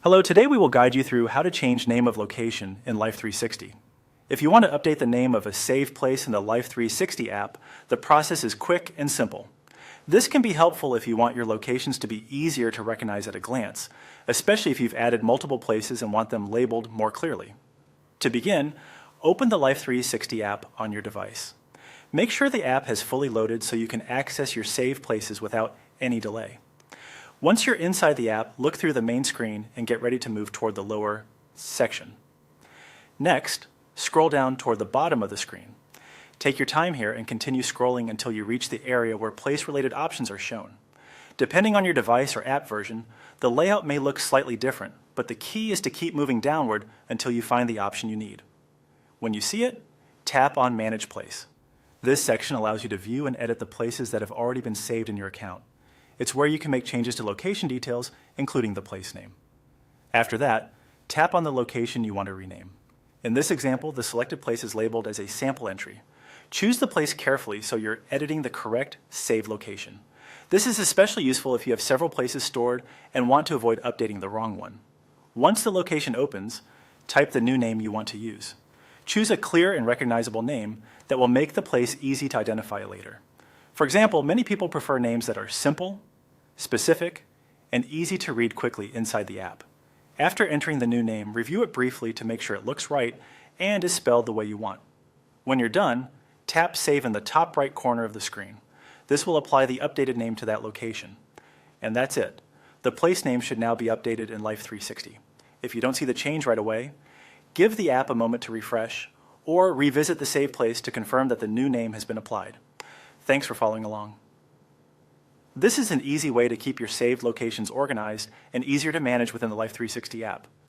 Hello, today we will guide you through how to change name of location in Life360. If you want to update the name of a saved place in the Life360 app, the process is quick and simple. This can be helpful if you want your locations to be easier to recognize at a glance, especially if you've added multiple places and want them labeled more clearly. To begin, open the Life360 app on your device. Make sure the app has fully loaded so you can access your saved places without any delay. Once you're inside the app, look through the main screen and get ready to move toward the lower section. Next, scroll down toward the bottom of the screen. Take your time here and continue scrolling until you reach the area where place-related options are shown. Depending on your device or app version, the layout may look slightly different, but the key is to keep moving downward until you find the option you need. When you see it, tap on Manage Place. This section allows you to view and edit the places that have already been saved in your account. It's where you can make changes to location details, including the place name. After that, tap on the location you want to rename. In this example, the selected place is labeled as a sample entry. Choose the place carefully so you're editing the correct saved location. This is especially useful if you have several places stored and want to avoid updating the wrong one. Once the location opens, type the new name you want to use. Choose a clear and recognizable name that will make the place easy to identify later. For example, many people prefer names that are simple, specific, and easy to read quickly inside the app. After entering the new name, review it briefly to make sure it looks right and is spelled the way you want. When you're done, tap Save in the top right corner of the screen. This will apply the updated name to that location. And that's it. The place name should now be updated in Life360. If you don't see the change right away, give the app a moment to refresh or revisit the saved place to confirm that the new name has been applied. Thanks for following along. This is an easy way to keep your saved locations organized and easier to manage within the Life360 app.